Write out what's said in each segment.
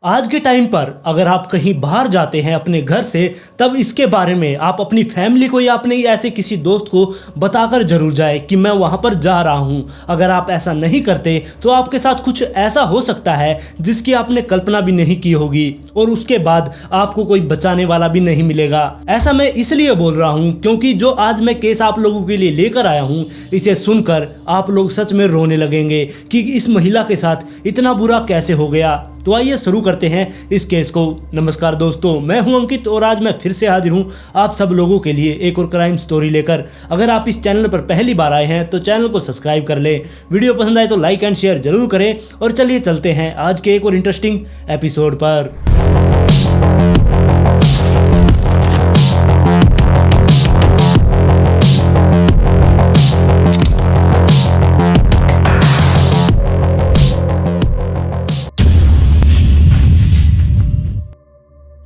आज के टाइम पर अगर आप कहीं बाहर जाते हैं अपने घर से, तब इसके बारे में आप अपनी फैमिली को या अपने ऐसे किसी दोस्त को बताकर जरूर जाए कि मैं वहां पर जा रहा हूं। अगर आप ऐसा नहीं करते तो आपके साथ कुछ ऐसा हो सकता है जिसकी आपने कल्पना भी नहीं की होगी और उसके बाद आपको कोई बचाने वाला भी नहीं मिलेगा। ऐसा मैं इसलिए बोल रहा हूं क्योंकि जो आज मैं केस आप लोगों के लिए लेकर आया हूं, इसे सुनकर आप लोग सच में रोने लगेंगे कि इस महिला के साथ इतना बुरा कैसे हो गया। तो आइए शुरू करते हैं इस केस को। नमस्कार दोस्तों, मैं हूं अंकित और आज मैं फिर से हाजिर हूं आप सब लोगों के लिए एक और क्राइम स्टोरी लेकर। अगर आप इस चैनल पर पहली बार आए हैं तो चैनल को सब्सक्राइब कर लें, वीडियो पसंद आए तो लाइक एंड शेयर जरूर करें। और चलिए चलते हैं आज के एक और इंटरेस्टिंग एपिसोड पर।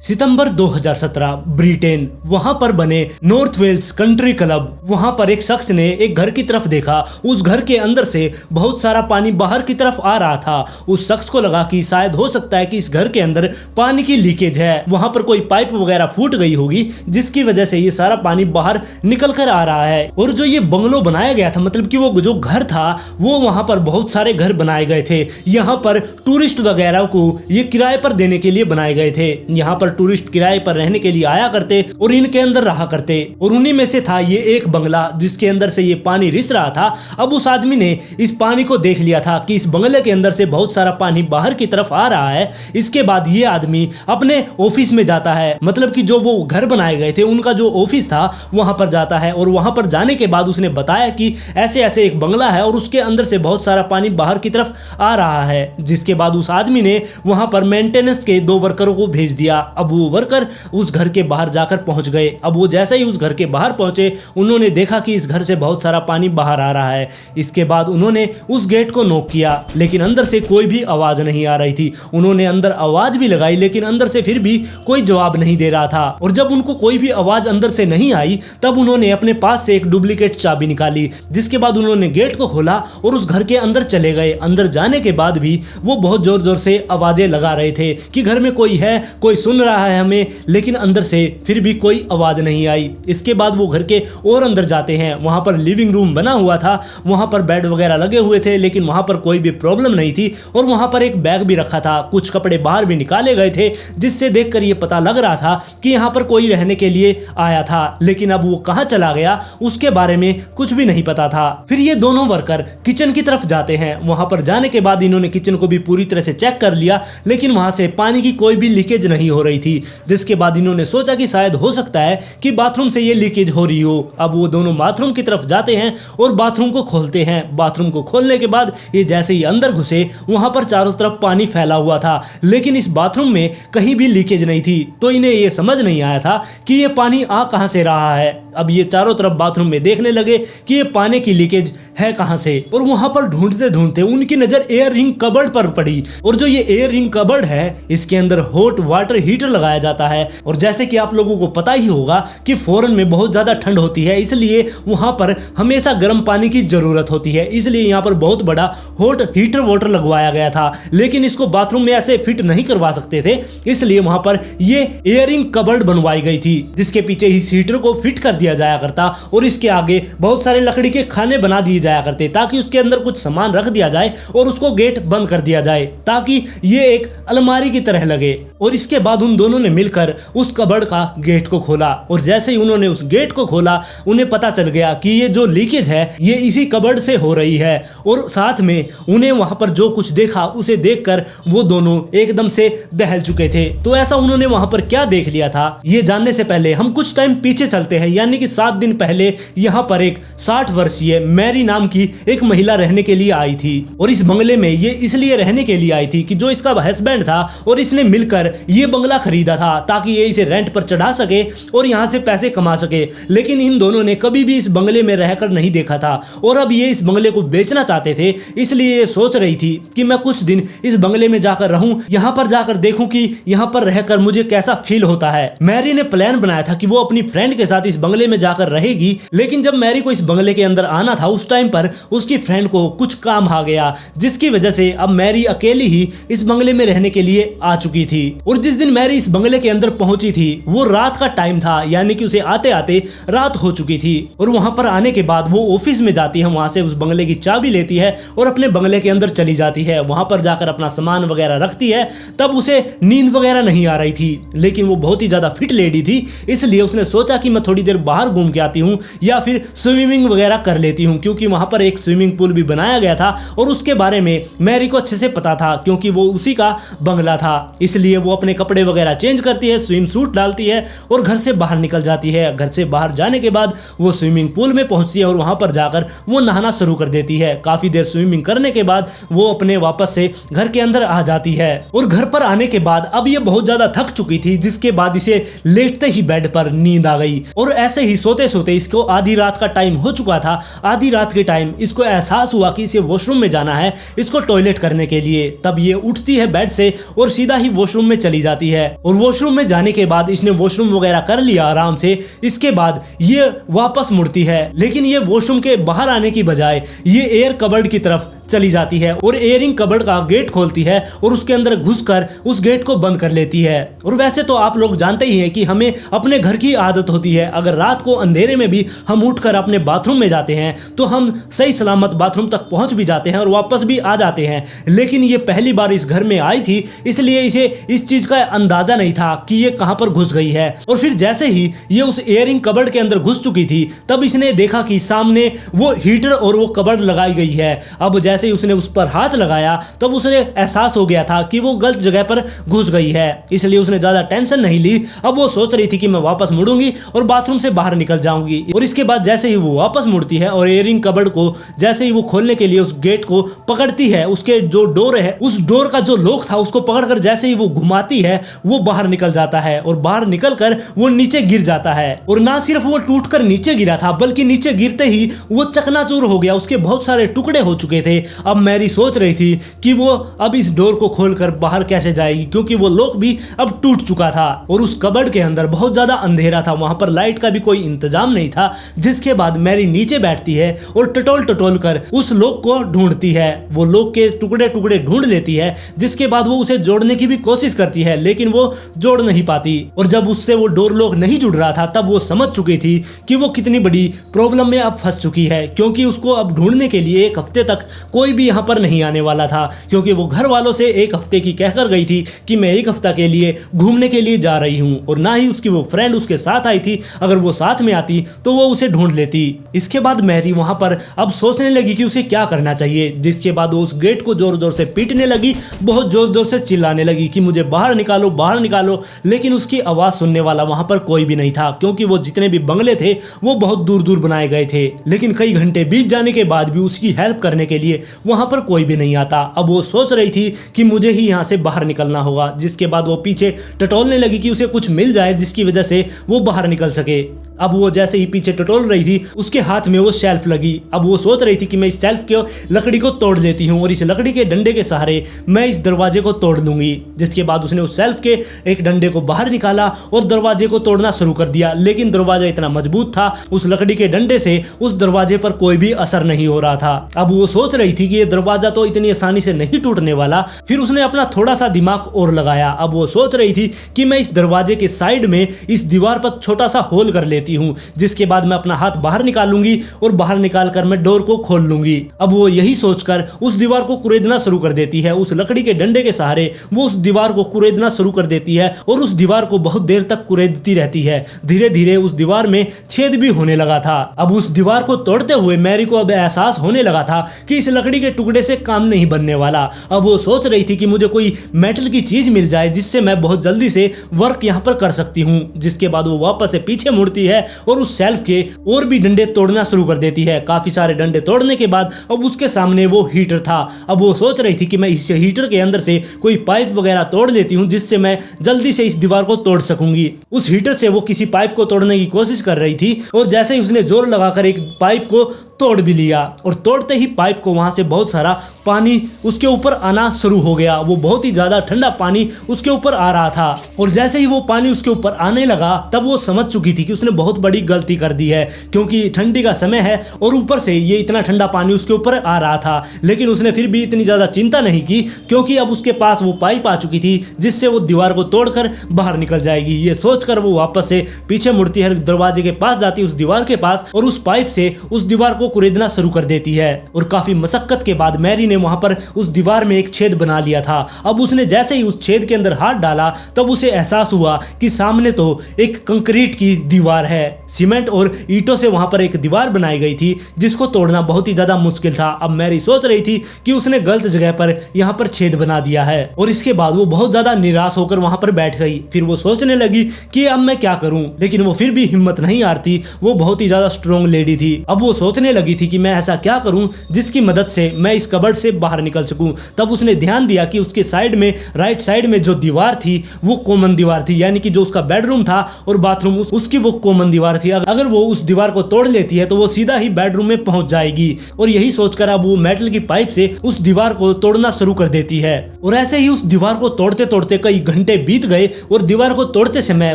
सितंबर 2017 ब्रिटेन, वहां पर बने नॉर्थ वेल्स कंट्री क्लब। वहां पर एक शख्स ने एक घर की तरफ देखा। उस घर के अंदर से बहुत सारा पानी बाहर की तरफ आ रहा था। उस शख्स को लगा कि शायद हो सकता है कि इस घर के अंदर पानी की लीकेज है, वहां पर कोई पाइप वगैरह फूट गई होगी जिसकी वजह से ये सारा पानी बाहर निकल कर आ रहा है। और जो ये बंगलो बनाया गया था, मतलब कि वो जो घर था, वो वहां पर बहुत सारे घर बनाए गए थे। यहाँ पर टूरिस्ट वगैरह को ये किराए पर देने के लिए बनाए गए थे। यहाँ पर टूरिस्ट किराए पर रहने के लिए आया करते और इनके अंदर रहा करते। और उन्हीं में से था ये एक बंगला जिसके अंदर से ये पानी रिस रहा था। अब उस आदमी ने इस पानी को देख लिया था कि इस बंगले के अंदर से बहुत सारा पानी बाहर की तरफ आ रहा है। इसके बाद ये आदमी अपने ऑफिस में जाता है, मतलब कि जो वो घर बनाए गए थे उनका जो ऑफिस था वहां पर जाता है। और वहां पर जाने के बाद उसने बताया कि ऐसे ऐसे एक बंगला है और उसके अंदर से बहुत सारा पानी बाहर की तरफ आ रहा है। जिसके बाद उस आदमी ने वहां पर मेंटेनेंस के 2 वर्करों को भेज दिया। अब वो वर्कर उस घर के बाहर जाकर पहुंच गए। अब वो जैसे ही उस घर के बाहर पहुंचे, उन्होंने देखा कि इस घर से बहुत सारा पानी बाहर आ रहा है। इसके बाद उन्होंने उस गेट को नॉक किया, लेकिन अंदर से कोई भी आवाज नहीं आ रही थी। उन्होंने अंदर आवाज भी लगाई, लेकिन अंदर से फिर भी कोई जवाब नहीं दे रहा था। और जब उनको कोई भी आवाज अंदर से नहीं आई, तब उन्होंने अपने पास से एक डुप्लीकेट चाबी निकाली। जिसके बाद उन्होंने गेट को खोला और उस घर के अंदर चले गए। अंदर जाने के बाद भी वो बहुत जोर जोर से आवाजें लगा रहे थे कि घर में कोई है, कोई सुन रहा है हमें, लेकिन अंदर से फिर भी कोई आवाज नहीं आई। इसके बाद वो घर के और अंदर जाते हैं। वहां पर लिविंग रूम बना हुआ था, वहां पर बेड वगैरह लगे हुए थे, लेकिन वहां पर कोई भी प्रॉब्लम नहीं थी। और वहां पर एक बैग भी रखा था, कुछ कपड़े बाहर भी निकाले गए थे, जिससे देखकर ये पता लग रहा था कि यहाँ पर कोई रहने के लिए आया था। लेकिन अब वो कहाँ चला गया उसके बारे में कुछ भी नहीं पता था। फिर ये दोनों वर्कर किचन की तरफ जाते हैं। वहां पर जाने के बाद इन्होंने किचन को भी पूरी तरह से चेक कर लिया, लेकिन वहां से पानी की कोई भी लीकेज नहीं हो रही थी। जिसके बाद इन्होंने सोचा कि शायद हो सकता है कि बाथरूम से ये लीकेज हो रही हो। अब वो दोनों बाथरूम की तरफ जाते हैं और बाथरूम को खोलते हैं। बाथरूम को खोलने के बाद ये जैसे ही अंदर घुसे, वहां पर चारों तरफ पानी फैला हुआ था, लेकिन इस बाथरूम में कहीं भी लीकेज नहीं थी। तो इन्हें ये समझ नहीं आया था कि ये पानी आ कहां से रहा है। अब ये चारों तरफ बाथरूम में देखने लगे कि ये पानी की लीकेज है कहां से। और वहां पर ढूंढते ढूंढते उनकी नजर एयर रिंग कबर्ड पर पड़ी। और जो ये एयर रिंग कबर्ड है, इसके अंदर हॉट वाटर हीटर लगाया जाता है। और जैसे कि आप लोगों को पता ही होगा कि फॉरेन में बहुत ज्यादा ठंड होती है, इसलिए वहां पर हमेशा गर्म पानी की जरूरत होती है। इसलिए यहाँ पर बहुत बड़ा हॉट हीटर वाटर लगवाया गया था, लेकिन इसको बाथरूम में ऐसे फिट नहीं करवा सकते थे, इसलिए वहां पर ये एयरिंग कबर्ड बनवाई गई थी, जिसके पीछे इस हीटर को फिट कर दिया जाया करता। और इसके आगे बहुत सारे लकड़ी के खाने बना दिए जाया करते, ताकि उसके अंदर कुछ सामान रख दिया जाए और उसको गेट बंद कर दिया जाए, ताकि ये एक अलमारी की तरह लगे। और इसके बाद उन दोनों ने मिलकर उस कबर्ड का गेट को खोला। और जैसे ही उन्होंने उस गेट को खोला, उन्हें पता चल गया कि ये जो लीकेज है ये इसी कबर्ड से हो रही है। और साथ में उन्हें वहां पर जो कुछ देखा, उसे देखकर वो दोनों एकदम से दहल चुके थे। तो ऐसा उन्होंने वहां पर क्या देख लिया था, ये जानने से पहले हम कुछ टाइम पीछे चलते हैं। यानी कि 7 दिन पहले यहाँ पर एक 60 वर्षीय मैरी नाम की एक महिला रहने के लिए आई थी। और इस बंगले में ये इसलिए रहने के लिए आई थी कि जो इसका हस्बैंड था और इसने मिलकर ये बंगला खरीदा था, ताकि ये इसे रेंट पर चढ़ा सके और यहाँ से पैसे कमा सके। लेकिन इन दोनों ने कभी भी इस बंगले में रहकर नहीं देखा था और अब ये इस बंगले को बेचना चाहते थे। इसलिए ये सोच रही थी कि मैं कुछ दिन इस बंगले में जाकर रहूं, यहाँ पर जाकर देखूं कि यहाँ पर रहकर मुझे कैसा फील होता है। मैरी ने प्लान बनाया था कि वो अपनी फ्रेंड के साथ इस बंगले बंगले में जाकर रहेगी। लेकिन जब मैरी को इस बंगले के अंदर आना था उस टाइम पर उसकी फ्रेंड को कुछ काम आ गया, जिसकी वजह से अब मैरी अकेली ही इस बंगले में रहने के लिए आ चुकी थी। और जिस दिन मैरी इस बंगले के अंदर पहुंची थी वो रात का टाइम था, यानी कि उसे आते आते रात हो चुकी थी। और वहां पर आने के बाद वो ऑफिस में जाती है, वहां से उस बंगले की चाबी लेती है और अपने बंगले के अंदर चली जाती है। वहां पर जाकर अपना सामान वगैरह रखती है। तब उसे नींद वगैरह नहीं आ रही थी, लेकिन वो बहुत ही ज्यादा फिट लेडी थी, इसलिए उसने सोचा कि मैं थोड़ी देर बाहर घूम के आती हूँ या फिर स्विमिंग वगैरह कर लेती हूँ, क्योंकि वहां पर एक स्विमिंग पूल भी बनाया गया था और उसके बारे में मैरी को अच्छे से पता था क्योंकि वो उसी का बंगला था। इसलिए वो अपने कपड़े वगैरह चेंज करती है, स्विम सूट डालती है और घर से बाहर निकल जाती है। घर से बाहर जाने के बाद वो स्विमिंग पूल में पहुंचती है और वहां पर जाकर वो नहाना शुरू कर देती है। काफी देर स्विमिंग करने के बाद वो अपने वापस से घर के अंदर आ जाती है। और घर पर आने के बाद अब ये बहुत ज्यादा थक चुकी थी, जिसके बाद इसे लेटते ही बेड पर नींद आ गई। और ऐसे ही सोते सोते इसको आधी रात का टाइम हो चुका था। आधी रात के टाइम इसको एहसास हुआ कि इसे वॉशरूम में जाना है, इसको टॉयलेट करने के लिए। तब ये उठती है बेड से और सीधा ही वॉशरूम में चली जाती है। और वॉशरूम में जाने के बाद इसने वॉशरूम वगैरह कर लिया आराम से। इसके बाद ये वापस मुड़ती है, लेकिन ये वॉशरूम के बाहर आने की बजाय ये एयर कबर्ड की तरफ चली जाती है और एयरिंग कबर्ड का गेट खोलती है और उसके अंदर घुसकर उस गेट को बंद कर लेती है। और वैसे तो आप लोग जानते ही हैं कि हमें अपने घर की आदत होती है, अगर रात को अंधेरे में भी हम उठकर अपने बाथरूम में जाते हैं तो हम सही सलामत बाथरूम तक पहुंच भी जाते हैं और वापस भी आ जाते हैं। लेकिन ये पहली बार इस घर में आई थी, इसलिए इसे इस चीज का अंदाजा नहीं था कि ये कहां पर घुस गई है। और फिर जैसे ही ये उस एयरिंग कबर्ड के अंदर घुस चुकी थी, तब इसने देखा कि सामने वो हीटर और वो कबर्ड लगाई गई है। अब जैसे ही उसने उस पर हाथ लगाया तब उसे एहसास हो गया था कि वो गलत जगह पर घुस गई है, इसलिए उसने ज्यादा टेंशन नहीं ली। अब वो सोच रही थी कि मैं वापस मुड़ूंगी और बाथरूम से बाहर निकल जाऊंगी। और इसके बाद जैसे ही वो वापस मुड़ती है और एयरिंग कबर्ड को जैसे ही वो खोलने के लिए उस गेट को पकड़ती है, उसके जो डोर है उस डोर का जो लॉक था उसको पकड़कर जैसे ही वो घुमाती है वो बाहर निकल जाता है। और बाहर निकलकर वो नीचे गिर जाता है। और ना सिर्फ वो टूटकर नीचे गिरा था, बल्कि नीचे गिरते ही वो चकनाचूर हो गया, उसके बहुत सारे टुकड़े हो चुके थे। अब मैरी सोच रही थी कि वो अब इस डोर को खोलकर बाहर कैसे जाएगी, क्योंकि वो लॉक भी अब टूट चुका था। और उस कबर्ड के अंदर बहुत ज्यादा अंधेरा था, वहां पर लाइट का भी कोई इंतजाम नहीं था। जिसके बाद मैरी नीचे बैठती है और टटोल टटोल कर उस लॉक को ढूंढती है। वो लॉक के टुकड़े टुकड़े ढूंढ लेती है, जिसके बाद वो उसे जोड़ने की भी कोशिश करती है, लेकिन वो जोड़ नहीं पाती। और जब उससे वो डोर लॉक नहीं जुड़ रहा था तब वो समझ चुकी थी कि वो कितनी बड़ी प्रॉब्लम में अब फंस चुकी है, क्योंकि उसको अब ढूंढने के लिए एक हफ्ते तक कोई भी यहाँ पर नहीं आने वाला था। क्योंकि वो घर वालों से एक हफ्ते की कहकर गई थी कि मैं एक हफ्ता के लिए घूमने के लिए जा रही हूँ, और ना ही उसकी वो फ्रेंड उसके साथ आई थी। अगर वो साथ में आती तो वो उसे ढूंढ लेती। इसके बाद मैरी वहां पर अब सोचने लगी कि उसे क्या करना चाहिए। जिसके बाद वो उस गेट को जोर जोर से पीटने लगी, बहुत जोर जोर से चिल्लाने लगी कि मुझे बाहर निकालो, बाहर निकालो। लेकिन उसकी आवाज सुनने वाला वहां पर कोई भी नहीं था, क्योंकि वो जितने भी बंगले थे वो बहुत दूर दूर बनाए गए थे। लेकिन कई घंटे बीत जाने के बाद भी उसकी हेल्प करने के लिए वहां पर कोई भी नहीं आता। अब वो सोच रही थी कि मुझे ही यहाँ से बाहर निकलना होगा। जिसके बाद वो पीछे टटोलने लगी कि उसे कुछ मिल जाए जिसकी वजह से वो बाहर निकल सके। अब वो जैसे ही पीछे टटोल रही थी उसके हाथ में वो शेल्फ लगी। अब वो सोच रही थी कि मैं इस शेल्फ के लकड़ी को तोड़ देती हूँ और इस लकड़ी के डंडे के सहारे मैं इस दरवाजे को तोड़ लूंगी। जिसके बाद उसने उस शेल्फ के एक डंडे को बाहर निकाला और दरवाजे को तोड़ना शुरू कर दिया। लेकिन दरवाजा इतना मजबूत था, उस लकड़ी के डंडे से उस दरवाजे पर कोई भी असर नहीं हो रहा था। अब वो सोच रही थी कि ये दरवाजा तो इतनी आसानी से नहीं टूटने वाला। फिर उसने अपना थोड़ा सा दिमाग और लगाया। अब वो सोच रही थी कि मैं इस दरवाजे के साइड में इस दीवार पर छोटा सा होल कर लेती हूँ, जिसके बाद मैं अपना हाथ बाहर निकालूंगी और बाहर निकालकर मैं डोर को खोल लूंगी। अब वो यही सोचकर उस दीवार को कुरेदना शुरू कर देती है। उस लकड़ी के डंडे के सहारे वो उस दीवार को कुरेदना शुरू कर देती है और उस दीवार को बहुत देर तक कुरेदती रहती है। धीरे धीरे उस दीवार में छेद भी होने लगा था। अब उस दीवार को तोड़ते हुए मैरी को अब एहसास होने लगा था कि इस लकड़ी के टुकड़े से काम नहीं बनने वाला। अब वो सोच रही थी कि मुझे कोई मेटल की चीज मिल जाए जिससे मैं बहुत जल्दी से वर्क यहाँ पर कर सकती हूँ। जिसके बाद वो वापस से पीछे मुड़ती है और उस शेल्फ के और भी डंडे तोड़ना शुरू कर देती है। काफी सारे डंडे तोड़ने के बाद अब उसके सामने वो हीटर था। अब वो सोच रही थी कि मैं इस हीटर के अंदर से कोई पाइप वगैरह तोड़ देती हूँ जिससे मैं जल्दी से इस दीवार को तोड़ सकूंगी। उस हीटर से वो किसी पाइप को तोड़ने की कोशिश कर रही थी और जैसे ही उसने जोर लगाकर एक पाइप को तोड़ भी लिया और तोड़ते ही पाइप को वहां से बहुत सारा पानी उसके ऊपर आना शुरू हो गया। वो बहुत ही ज्यादा ठंडा पानी उसके ऊपर आ रहा था और जैसे ही वो पानी उसके ऊपर आने लगा तब वो समझ चुकी थी कि उसने बहुत बड़ी गलती कर दी है, क्योंकि ठंडी का समय है और ऊपर से ये इतना ठंडा पानी उसके ऊपर आ रहा था। लेकिन उसने फिर भी इतनी ज्यादा चिंता नहीं की, क्योंकि अब उसके पास वो पाइप आ चुकी थी जिससे वो दीवार को तोड़कर बाहर निकल जाएगी। ये सोचकर वो वापस से पीछे मुड़ती है, दरवाजे के पास जाती है, उस दीवार के पास, और उस पाइप से उस दीवार को कुरेदना शुरू कर देती है। और काफी मशक्कत के बाद मैरी ने वहां पर उस दीवार में एक छेद बना लिया था। अब उसने जैसे ही उस छेद के अंदर हाथ डाला तब उसे एहसास हुआ कि सामने तो एक कंक्रीट की दीवार है। सीमेंट और ईंटों से वहां पर एक दीवार बनाई गई थी जिसको तोड़ना बहुत ही ज्यादा मुश्किल था। अब मैरी सोच रही थी कि उसने गलत जगह पर यहाँ पर छेद बना दिया है, और इसके बाद वो बहुत ज्यादा निराश होकर वहां पर बैठ गई। फिर वो सोचने लगी कि अब मैं क्या करूं, लेकिन वो फिर भी हिम्मत नहीं हारती। वो बहुत ही ज्यादा स्ट्रॉन्ग लेडी थी। अब वो सोचने लगी थी कि मैं ऐसा क्या करूं जिसकी मदद से मैं इस कबर्ड से बाहर निकल सकूं। तब उसने ध्यान दिया कि उसके साइड में, राइट साइड में जो दीवार थी वो कॉमन दीवार थी, यानी कि जो उसका बेडरूम था और बाथरूम उसकी वो कॉमन दीवार थी। अगर वो उस दीवार को तोड़ लेती है तो वो सीधा ही बेडरूम में पहुंच जाएगी। और यही सोचकर अब वो मेटल की पाइप से उस दीवार को तोड़ना शुरू कर देती है। और ऐसे ही उस दीवार को तोड़ते तोड़ते कई घंटे बीत गए, और दीवार को तोड़ते समय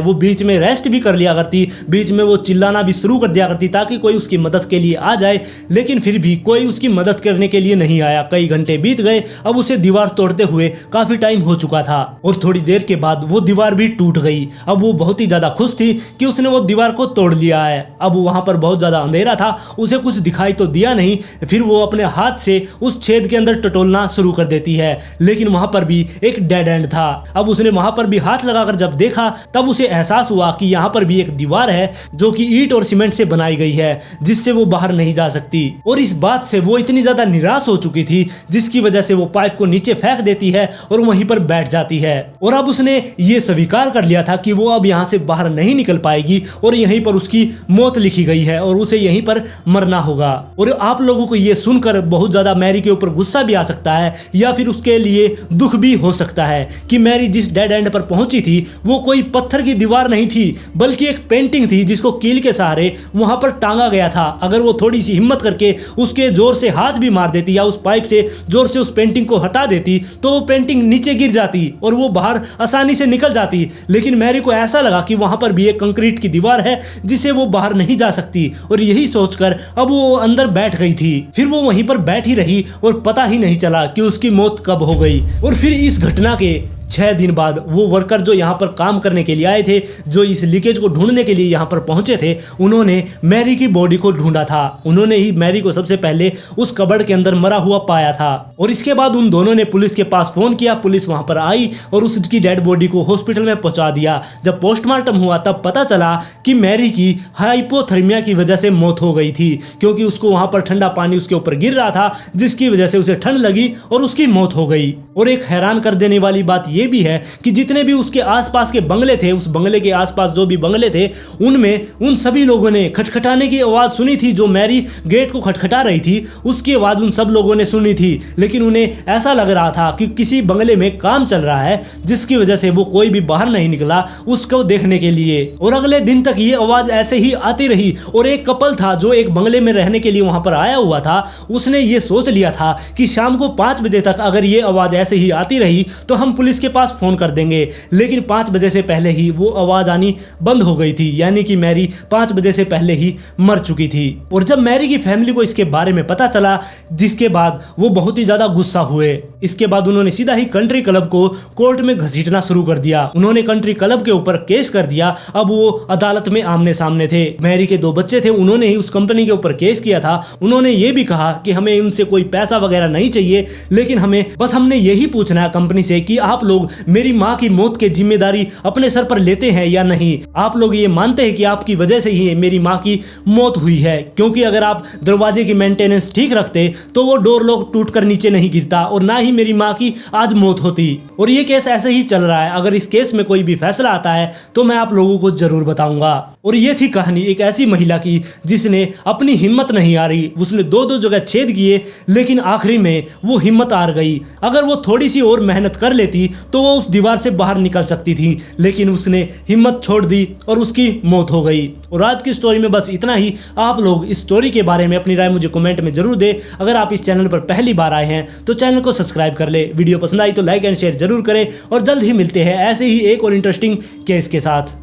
वो बीच में रेस्ट भी कर लिया करती, बीच में वो चिल्लाना भी शुरू कर दिया करती ताकि कोई उसकी मदद के लिए आ जाए। लेकिन फिर भी कोई उसकी मदद करने के लिए नहीं आया। कई घंटे बीत गए। अब उसे दीवार तोड़ते हुए काफी टाइम हो चुका था, और थोड़ी देर के बाद वो दीवार भी टूट गई। अब वो बहुत ही ज्यादा खुश थी कि उसने वो दीवार को तोड़ लिया है। अब वहां पर बहुत ज्यादा अंधेरा था, उसे कुछ दिखाई तो दिया नहीं। फिर वो अपने हाथ से उस छेद के अंदर टटोलना शुरू कर देती है, लेकिन वहां पर भी एक डेड एंड था। अब उसने वहां पर भी हाथ लगाकर जब देखा तब उसे एहसास हुआ कि यहाँ पर भी एक दीवार है जो कि ईंट और सीमेंट से बनाई गई है, जिससे वो बाहर नहीं जा सकती। और इस बात से वो इतनी ज्यादा निराश हो चुकी थी, जिसकी वजह से वो पाइप को नीचे फेंक देती है और वहीं पर बैठ जाती है। और अब उसने ये स्वीकार कर लिया था कि वो अब यहाँ से बाहर नहीं निकल पाएगी, और यहीं पर उसकी मौत लिखी गई है और उसे यहीं पर मरना होगा। और आप लोगों को ये सुनकर बहुत ज्यादा मैरी के ऊपर गुस्सा भी आ सकता है, या फिर उसके लिए दुख भी हो सकता है कि मैरी जिस डेड एंड पर पहुंची थी वो कोई पत्थर की दीवार नहीं थी, बल्कि एक पेंटिंग थी जिसको कील के सहारे वहां पर टांगा गया था। अगर वो थोड़ी सी हिम्मत करके उसके जोर से हाथ भी मार देती या उस पाइप से जोर से उस पेंटिंग को हटा देती तो वो पेंटिंग नीचे गिर जाती और वो बाहर आसानी से निकल जाती। लेकिन मैरी को ऐसा लगा कि वहां पर भी एक कंक्रीट की दीवार है जिसे वो बाहर नहीं जा सकती, और यही सोचकर अब वो अंदर बैठ गई थी। फिर वो वहीं पर बैठी रही और पता ही नहीं चला कि उसकी मौत कब हो गई। और फिर इस घटना के 6 दिन बाद वो वर्कर जो यहाँ पर काम करने के लिए आए थे, जो इस लीकेज को ढूंढने के लिए यहाँ पर पहुंचे थे, उन्होंने मैरी की बॉडी को ढूंढा था। उन्होंने ही मैरी को सबसे पहले उस कबर्ड के अंदर मरा हुआ पाया था। और इसके बाद उन दोनों ने पुलिस के पास फोन किया। पुलिस वहां पर आई और उसकी डेड बॉडी को हॉस्पिटल में पहुंचा दिया। जब पोस्टमार्टम हुआ तब पता चला कि मैरी की हाइपोथर्मिया की वजह से मौत हो गई थी, क्योंकि उसको वहां पर ठंडा पानी उसके ऊपर गिर रहा था, जिसकी वजह से उसे ठंड लगी और उसकी मौत हो गई। और एक हैरान कर देने वाली बात ये भी है कि जितने भी उसके आसपास के बंगले थे, उस बंगले के आसपास जो भी बंगले थे, उनमें उन सभी लोगों ने खटखटाने की आवाज सुनी थी। जो मैरी गेट को खटखटा रही थी उसकी आवाज उन सब लोगों ने सुनी थी, लेकिन उन्हें ऐसा लग रहा था कि किसी बंगले में काम चल रहा है, जिसकी वजह से वो कोई भी बाहर नहीं निकला उसको देखने के लिए। और अगले दिन तक ये आवाज ऐसे ही आती रही। और एक कपल था जो एक बंगले में रहने के लिए वहां पर आया हुआ था, उसने ये सोच लिया था कि शाम को 5 बजे तक अगर ये आवाज ऐसे ही आती रही तो हम पुलिस के पास फोन कर देंगे। लेकिन 5 बजे से पहले ही वो आवाज आनी बंद हो गई थी, यानी कि मैरी 5 बजे से पहले ही मर चुकी थी। और जब मैरी की फैमिली को इसके बारे में पता चला, जिसके बाद वो बहुत ही ज्यादा गुस्सा हुए। इसके बाद उन्होंने सीधा ही कंट्री क्लब को कोर्ट में घसीटना शुरू कर दिया। उन्होंने कंट्री क्लब के ऊपर केस कर दिया। अब वो अदालत में आमने सामने थे। मैरी के 2 बच्चे थे, उन्होंने ही उस कंपनी के ऊपर केस किया था। उन्होंने ये भी कहा कि हमें उनसे कोई पैसा वगैरह नहीं चाहिए, लेकिन हमने यही पूछना है कंपनी से कि आप लोग मेरी माँ की मौत की जिम्मेदारी अपने सर पर लेते हैं या नहीं। आप लोग ये मानते हैं कि आपकी वजह से ही मेरी माँ की मौत हुई है, क्योंकि अगर आप दरवाजे की मेंटेनेंस ठीक रखते तो वो डोर लॉक टूटकर नीचे नहीं गिरता और ना ही मेरी माँ की आज मौत होती। और ये केस ऐसे ही चल रहा है। अगर इस केस में कोई भी फैसला आता है तो मैं आप लोगों को जरूर बताऊंगा। और ये थी कहानी एक ऐसी महिला की जिसने अपनी हिम्मत नहीं हारी। उसने 2-2 जगह छेद किए, लेकिन आखिरी में वो हिम्मत हार गई। अगर वो थोड़ी सी और मेहनत कर लेती तो वो उस दीवार से बाहर निकल सकती थी, लेकिन उसने हिम्मत छोड़ दी और उसकी मौत हो गई। और आज की स्टोरी में बस इतना ही। आप लोग इस स्टोरी के बारे में अपनी राय मुझे कमेंट में जरूर दें। अगर आप इस चैनल पर पहली बार आए हैं तो चैनल को सब्सक्राइब कर ले। वीडियो पसंद आई तो लाइक एंड शेयर जरूर करें, और जल्द ही मिलते हैं ऐसे ही एक और इंटरेस्टिंग केस के साथ।